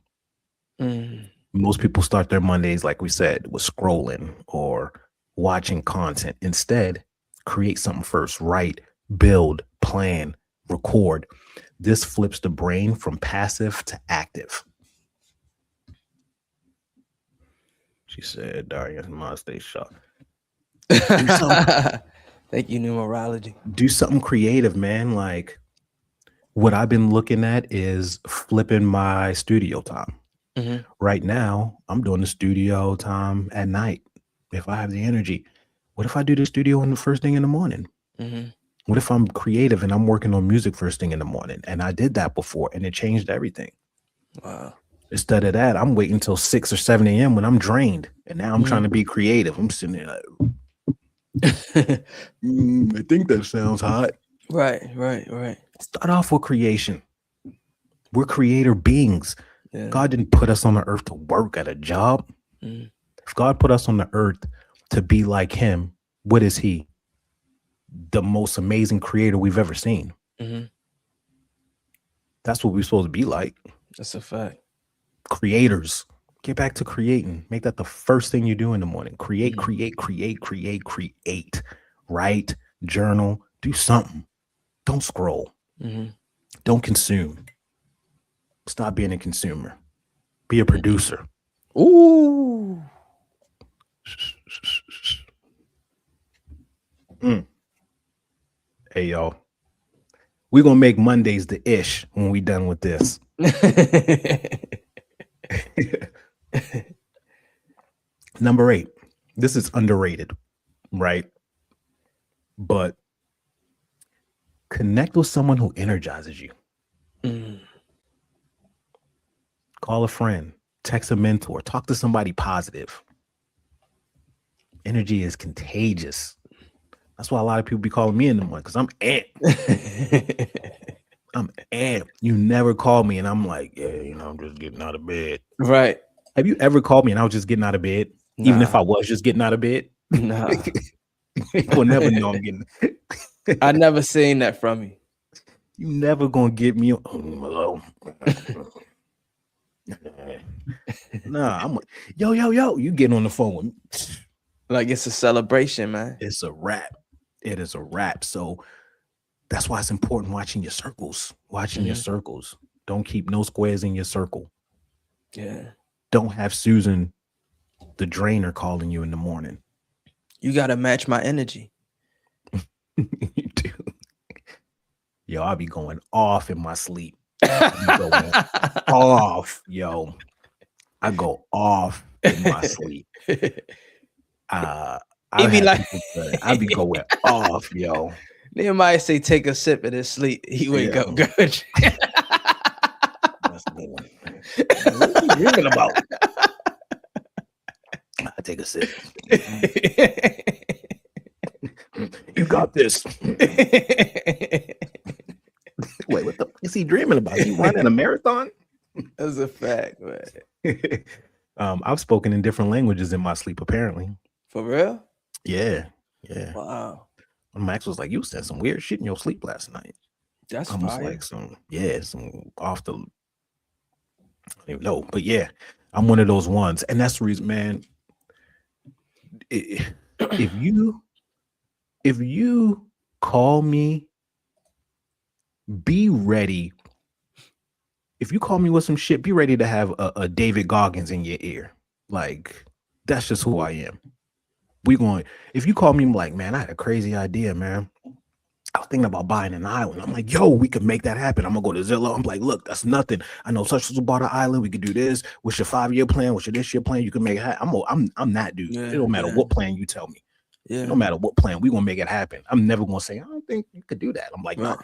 Most people start their Mondays, like we said, with scrolling or watching content. Instead, create something first. Write, build, plan, record. This flips the brain from passive to active. She said, Darius, mom, stay sharp. Thank you, numerology. Do something creative, man. Like, what I've been looking at is flipping my studio time. Right now, I'm doing the studio time at night if I have the energy. What if I do the studio in the first thing in the morning? What if I'm creative and I'm working on music first thing in the morning? And I did that before and it changed everything. Wow. Instead of that, I'm waiting until 6 or 7 a.m. when I'm drained. And now I'm trying to be creative. I'm sitting there like, I think that sounds hot. Right. Start off with creation. We're creator beings. Yeah. God didn't put us on the earth to work at a job. If God put us on the earth to be like him, what is he? The most amazing creator we've ever seen. That's what we're supposed to be like. That's a fact. Creators. Get back to creating. Make that the first thing you do in the morning. Create. Write, journal, do something. Don't scroll. Don't consume. Stop being a consumer. Be a producer. Ooh. Hey, y'all. We're going to make Mondays the ish when we done with this. Number 8. This is underrated, right? But connect with someone who energizes you. Call a friend, text a mentor, talk to somebody positive. Energy is contagious. That's why a lot of people be calling me in the morning, because I'm amped. I'm amped. You never call me and I'm like, yeah, I'm just getting out of bed. Right. Have you ever called me and I was just getting out of bed? Nah. Even if I was just getting out of bed? Nah. You'll never know I'm getting. I never seen that from you. You never gonna get me. Hello. Nah, I'm yo. You getting on the phone with me? Like it's a celebration, man. It's a wrap. It is a wrap. So that's why it's important watching your circles. Your circles. Don't keep no squares in your circle. Yeah. Don't have Susan, the drainer, calling you in the morning. You gotta match my energy. You do. Yo, I'll be going off in my sleep. Going off, yo. I go off in my sleep. I'd be going off, yo. Nehemiah say take a sip and then sleep. He wake up good. That's a good one. What you dreaming about? I take a sip. You got this. Wait, what the fuck is he dreaming about? Is he running a marathon? That's a fact, man. I've spoken in different languages in my sleep, apparently. For real? Yeah. Wow. Max was like, you said some weird shit in your sleep last night. That's almost fire. like some off the, I don't even know, but yeah, I'm one of those ones, and that's the reason, man. If you call me, be ready. If you call me with some shit, be ready to have a David Goggins in your ear. Like, that's just who I am. If you call me like, man, I had a crazy idea, man. I was thinking about buying an island. I'm like, yo, we could make that happen. I'm gonna go to Zillow. I'm like, look, that's nothing. I know such as bought an island. We could do this. What's your 5-year plan? What's your this year plan? You can make it happen. I'm that dude. It don't matter what plan you tell me. Yeah. It don't matter what plan. We gonna make it happen. I'm never gonna say, I don't think you could do that. I'm like, nah,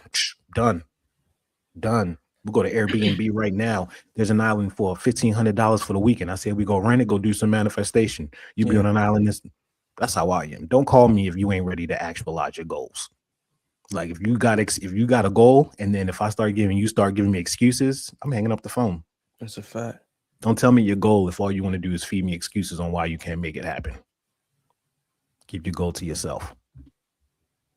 done. We'll go to Airbnb right now. There's an island for $1,500 for the weekend. I said, we go rent it, go do some manifestation. You be on an island. That's how I am. Don't call me if you ain't ready to actualize your goals. Like, if you got a goal, and then if I start giving me excuses, I'm hanging up the phone. That's a fact. Don't tell me your goal if all you want to do is feed me excuses on why you can't make it happen. Keep your goal to yourself.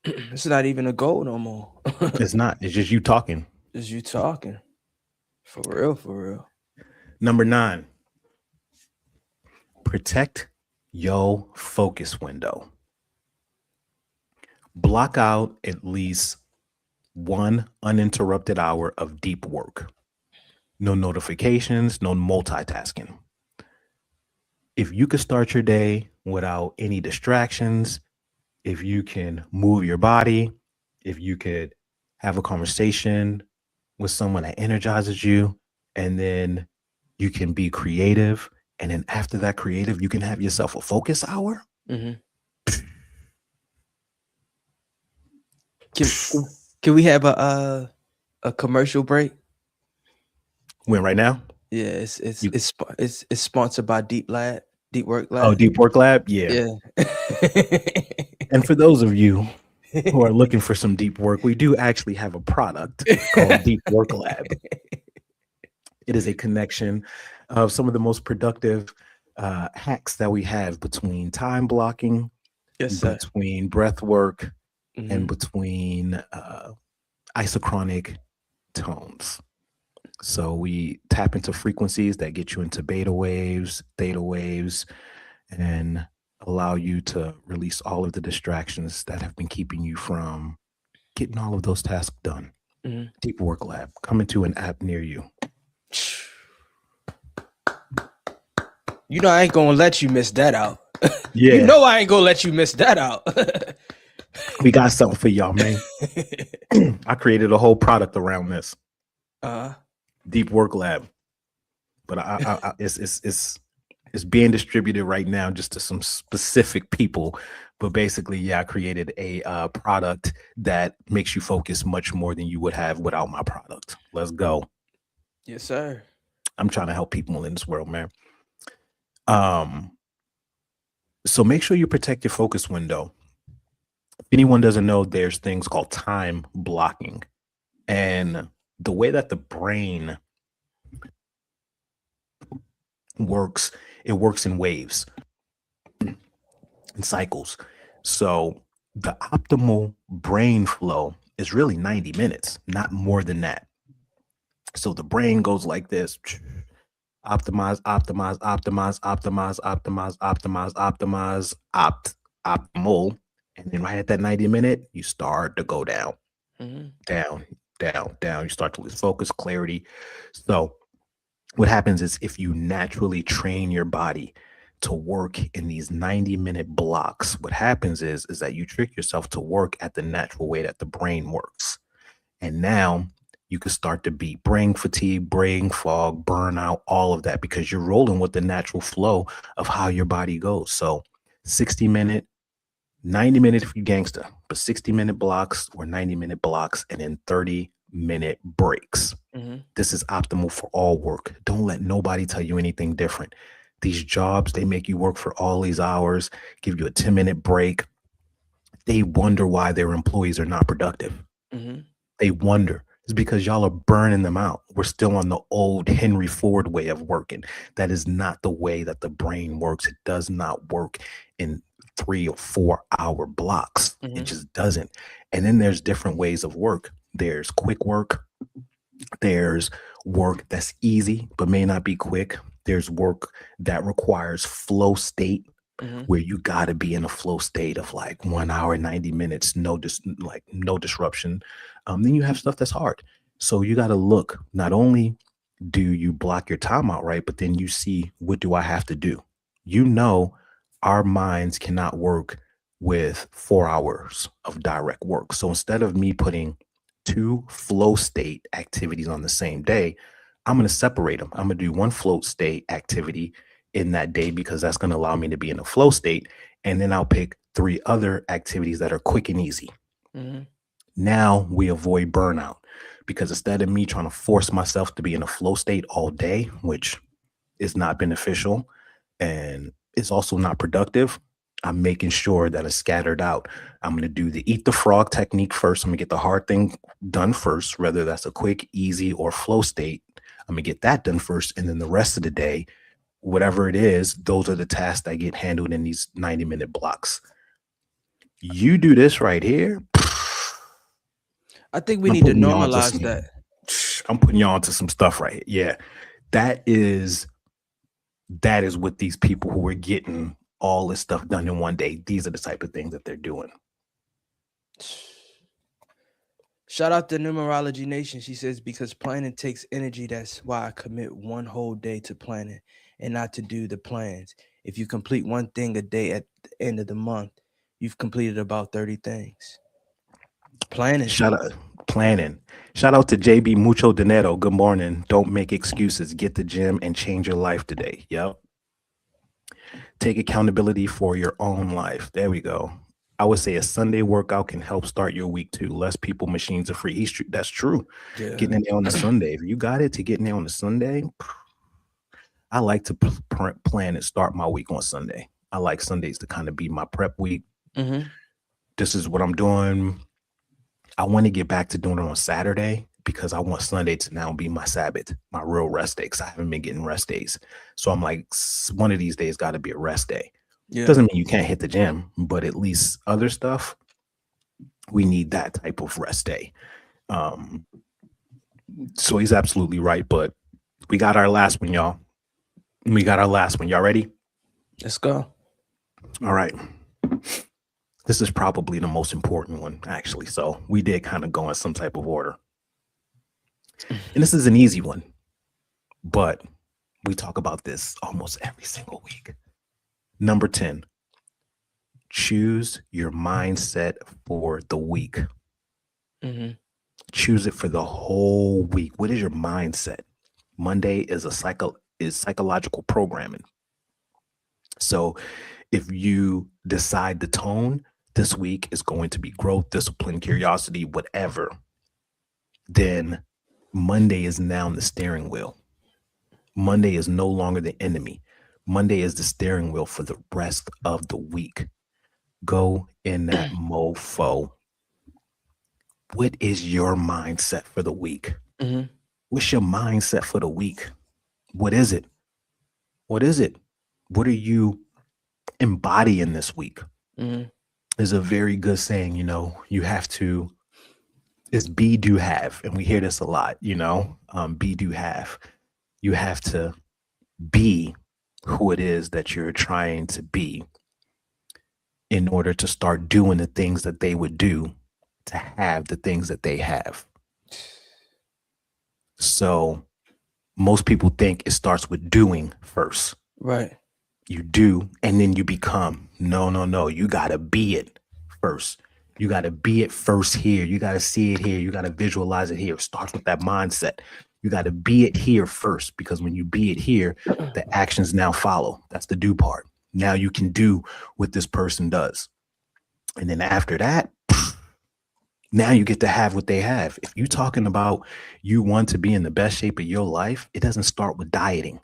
It's not even a goal no more. It's not. It's just you talking. It's you talking. For real. Number 9. Protect your focus window. Block out at least 1 uninterrupted hour of deep work. No notifications, no multitasking. If you could start your day without any distractions, if you can move your body, if you could have a conversation with someone that energizes you, and then you can be creative, and then after that creative, you can have yourself a focus hour. Mm-hmm. Can we have a commercial break? When right now? Yeah, it's sponsored by Deep Work Lab. Oh, Deep Work Lab? Yeah. And for those of you who are looking for some deep work, we do actually have a product called Deep Work Lab. It is a connection of some of the most productive hacks that we have between time blocking, between breath work, and between isochronic tones. So we tap into frequencies that get you into beta waves, theta waves, and allow you to release all of the distractions that have been keeping you from getting all of those tasks done. Deep Work Lab, coming to an app near you. You know I ain't gonna let you miss that out. Yeah. You know I ain't gonna let you miss that out. We got something for y'all, man. I created a whole product around this. Deep Work Lab. But it's being distributed right now just to some specific people. But basically, yeah, I created a product that makes you focus much more than you would have without my product. Let's go. Yes, sir. I'm trying to help people in this world, man. So make sure you protect your focus window. If anyone doesn't know, there's things called time blocking. And the way that the brain works, it works in waves and cycles. So the optimal brain flow is really 90 minutes, not more than that. So the brain goes like this: optimize, optimal. And then right at that 90-minute, you start to go down, down. You start to lose focus, clarity. So what happens is, if you naturally train your body to work in these 90-minute blocks, what happens is that you trick yourself to work at the natural way that the brain works. And now you can start to beat brain fatigue, brain fog, burnout, all of that, because you're rolling with the natural flow of how your body goes. So 60-minute, 90-minute if you gangster, but 60-minute blocks or 90-minute blocks and then 30-minute breaks. This is optimal for all work. Don't let nobody tell you anything different. These jobs, they make you work for all these hours, give you a 10-minute break. They wonder why their employees are not productive. They wonder. It's because y'all are burning them out. We're still on the old Henry Ford way of working. That is not the way that the brain works. It does not work in 3 or 4 hour blocks. It just doesn't. And then there's different ways of work. There's quick work. There's work that's easy but may not be quick. There's work that requires flow state, where you got to be in a flow state of like 1 hour, 90 minutes, no disruption. Then you have stuff that's hard. So you got to look, not only do you block your time out, right, but then you see, what do I have to do? You know, our minds cannot work with 4 hours of direct work. So instead of me putting 2 flow state activities on the same day, I'm going to separate them. I'm going to do 1 flow state activity in that day because that's going to allow me to be in a flow state. And then I'll pick 3 other activities that are quick and easy. Now we avoid burnout, because instead of me trying to force myself to be in a flow state all day, which is not beneficial and it's also not productive, I'm making sure that it's scattered out. I'm going to do the eat the frog technique first. I'm going to get the hard thing done first, whether that's a quick, easy, or flow state. I'm going to get that done first. And then the rest of the day, whatever it is, those are the tasks that get handled in these 90-minute blocks. You do this right here. I think we need to normalize that. I'm putting you on to some stuff right here. Yeah. That is what these people who are getting all this stuff done in one day, these are the type of things that they're doing. Shout out to Numerology Nation. She says, because planning takes energy, that's why I commit 1 whole day to planning and not to do the plans. If you complete 1 thing a day at the end of the month, you've completed about 30 things. Planning. Shout out to JB Mucho Dinero. Good morning. Don't make excuses. Get the gym and change your life today. Yep. Take accountability for your own life. There we go. I would say a Sunday workout can help start your week too. Less people, machines are free. That's true. Yeah. Getting in there on a Sunday. If you got it to get in there on a Sunday, I like to plan and start my week on Sunday. I like Sundays to kind of be my prep week. This is what I'm doing. I want to get back to doing it on Saturday because I want Sunday to now be my Sabbath, my real rest day, because I haven't been getting rest days. So I'm like, one of these days got to be a rest day. Yeah. Doesn't mean you can't hit the gym, but at least other stuff, we need that type of rest day. So he's absolutely right, but we got our last one, y'all. Y'all ready? Let's go. All right. This is probably the most important one, actually. So we did kind of go in some type of order. And this is an easy one, but we talk about this almost every single week. Number 10, choose your mindset for the week. Choose it for the whole week. What is your mindset? Monday is psychological programming. So if you decide the tone this week is going to be growth, discipline, curiosity, whatever, then Monday is now the steering wheel. Monday is no longer the enemy. Monday is the steering wheel for the rest of the week. Go in that mofo. What is your mindset for the week? What's your mindset for the week? What is it? What are you embodying this week? There's a very good saying, you have to, it's be, do, have. And we hear this a lot, be, do, have. You have to be who it is that you're trying to be in order to start doing the things that they would do to have the things that they have. So most people think it starts with doing first. Right. You do, and then you become. No. You got to be it first. You got to be it first here. You got to see it here. You got to visualize it here. It starts with that mindset. You got to be it here first, because when you be it here, the actions now follow. That's the do part. Now you can do what this person does. And then after that, now you get to have what they have. If you're talking about you want to be in the best shape of your life, it doesn't start with dieting.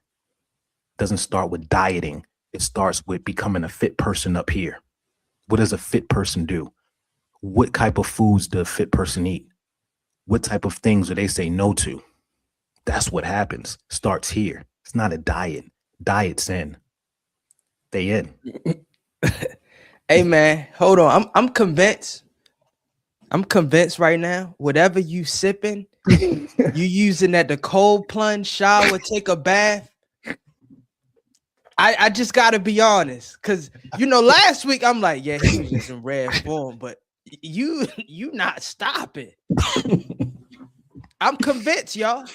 It starts with becoming a fit person up here. What does a fit person do? What type of foods does a fit person eat? What type of things do they say no to? That's what happens. Starts here. It's not a diet. Diet's in. They in. Hey man, hold on. I'm convinced. I'm convinced right now. Whatever you sipping, you using that the cold plunge, shower, take a bath. I just gotta be honest, because last week I'm like, yeah, he was just in rare form, but you not stopping. I'm convinced, y'all.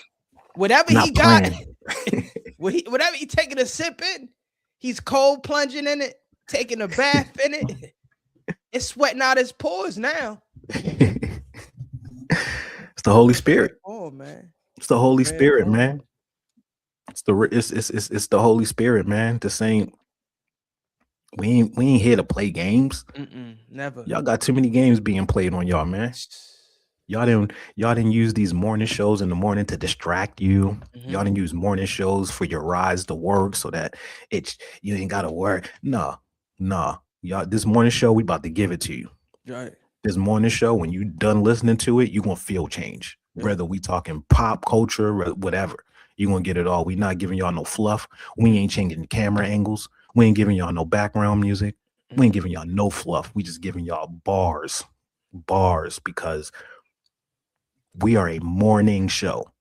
Whatever Not he got, playing. whatever he taking a sip in, he's cold plunging in it, taking a bath in it. It's sweating out his pores now. It's the Holy Spirit. Oh man, It's the Holy Spirit, man. It's the Holy Spirit, man. The same. We ain't here to play games. Never. Y'all got too many games being played on y'all, man. Y'all didn't use these morning shows in the morning to distract you. Y'all didn't use morning shows for your rides to work so that you ain't gotta work. Nah. Y'all, this morning show, we about to give it to you. Right. This morning show, when you done listening to it, you gonna feel change. Yeah. Whether we talking pop culture, whatever, you gonna get it all. We not giving y'all no fluff. We ain't changing the camera angles. We ain't giving y'all no background music. We ain't giving y'all no fluff. We just giving y'all bars, because we are a morning show.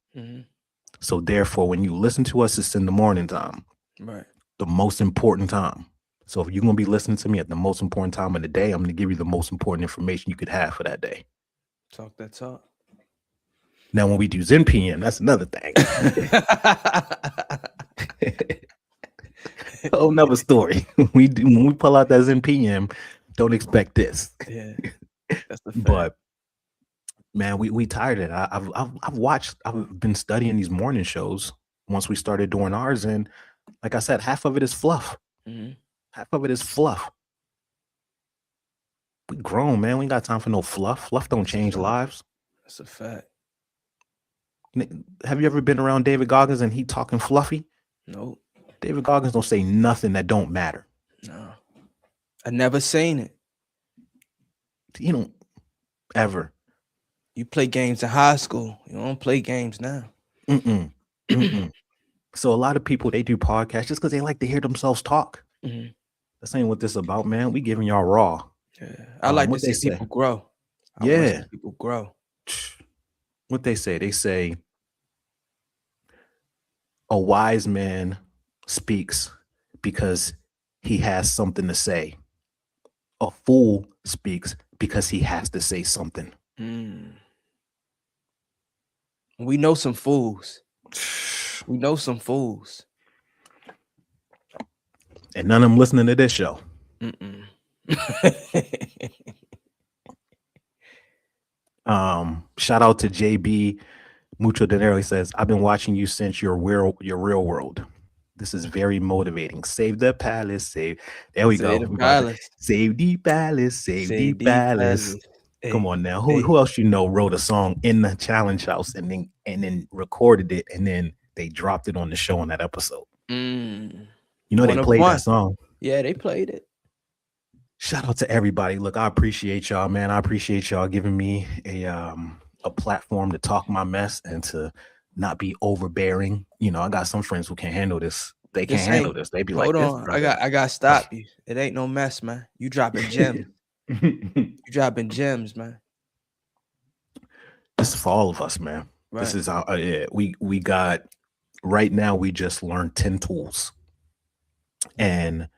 So therefore, when you listen to us, it's in the morning time. Right. The most important time. So if you're going to be listening to me at the most important time of the day, I'm going to give you the most important information you could have for that day. Talk that talk. Now, when we do Zen PM, that's another thing. Whole nother story. When we pull out that Zen PM, don't expect this. Yeah, that's the fact. But man, we tired of it. I've been studying these morning shows once we started doing ours, and like I said, half of it is fluff. Half of it is fluff. We grown, man. We ain't got time for no fluff. Fluff don't change lives. That's a fact. Have you ever been around David Goggins and he talking fluffy? Nope. David Goggins don't say nothing that don't matter. No. I never seen it. You don't ever. You play games in high school. You don't play games now. So a lot of people, they do podcasts just because they like to hear themselves talk. That's ain't what this about, man. We giving y'all raw. Yeah. I like to see people grow. I want to see people grow. What they say? They say a wise man speaks because he has something to say. A fool speaks because he has to say something. We know some fools. We know some fools. And none of them listening to this show. Shout out to JB Mucho Dinero. He says, I've been watching you since your real world. This is very motivating. Save the palace. There we go. Save the palace. Save the palace. Hey, come on now. Who else wrote a song in the challenge house and then recorded it and then they dropped it on the show on that episode? They played that song. Yeah, they played it. Shout out to everybody. Look, I appreciate y'all, man. I appreciate y'all giving me a platform to talk my mess and to not be overbearing. I got some friends who can't handle this. They can't handle this. They be like, hold on, I got to stop you. It ain't no mess, man. You dropping gems. You dropping gems, man. This is for all of us, man. Right. This is our we got right now. We just learned 10 tools, and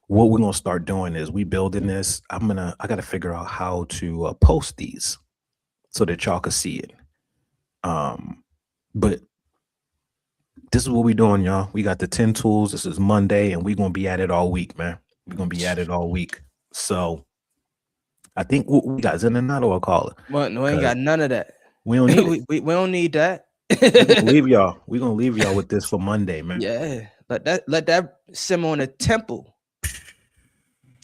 what we're gonna start doing is we building this. I gotta figure out how to post these so that y'all can see it. But this is what we doing, y'all. We got the 10 tools. This is Monday, and we're gonna be at it all week, man. We're gonna be at it all week. So I think we got Zen and Nato, I'll call it. Well, no, we ain't got none of that. We don't need we don't need that. We're gonna leave y'all with this for Monday, man. Yeah. Let that simmer on the temple.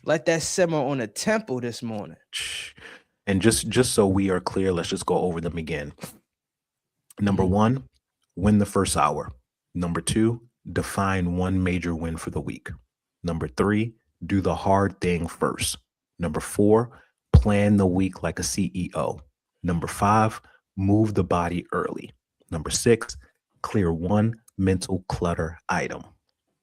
Let that simmer on the temple this morning. And just so we are clear, let's just go over them again. Number 1, win the first hour. Number 2, define one major win for the week. Number 3, do the hard thing first. Number 4, plan the week like a CEO. Number 5, move the body early. Number 6, clear one mental clutter item.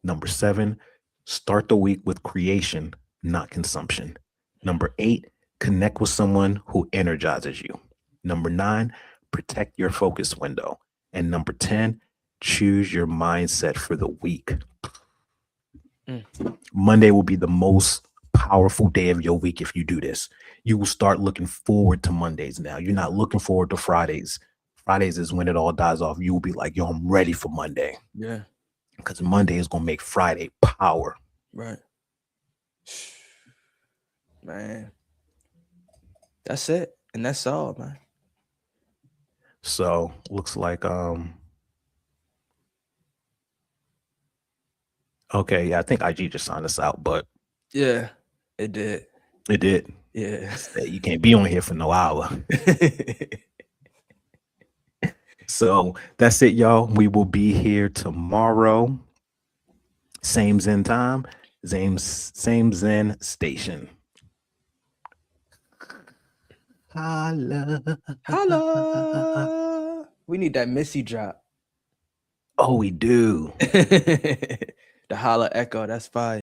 Number 7, start the week with creation, not consumption. Number 8, connect with someone who energizes you. Number 9, protect your focus window. And number 10, choose your mindset for the week. Monday will be the most powerful day of your week if you do this. You will start looking forward to Mondays now. You're not looking forward to Fridays. Fridays is when it all dies off. You will be like, yo, I'm ready for Monday. Yeah. Because Monday is going to make Friday power. Right. Man. That's it. And that's all, man. So looks like okay, yeah, I think IG just signed us out, but Yeah, it did. It did. Yeah. You can't be on here for no hour. So that's it, y'all. We will be here tomorrow. Same Zen time, same Zen station. Holla. Holla. We need that Missy drop. Oh, we do. The holla echo. That's fire.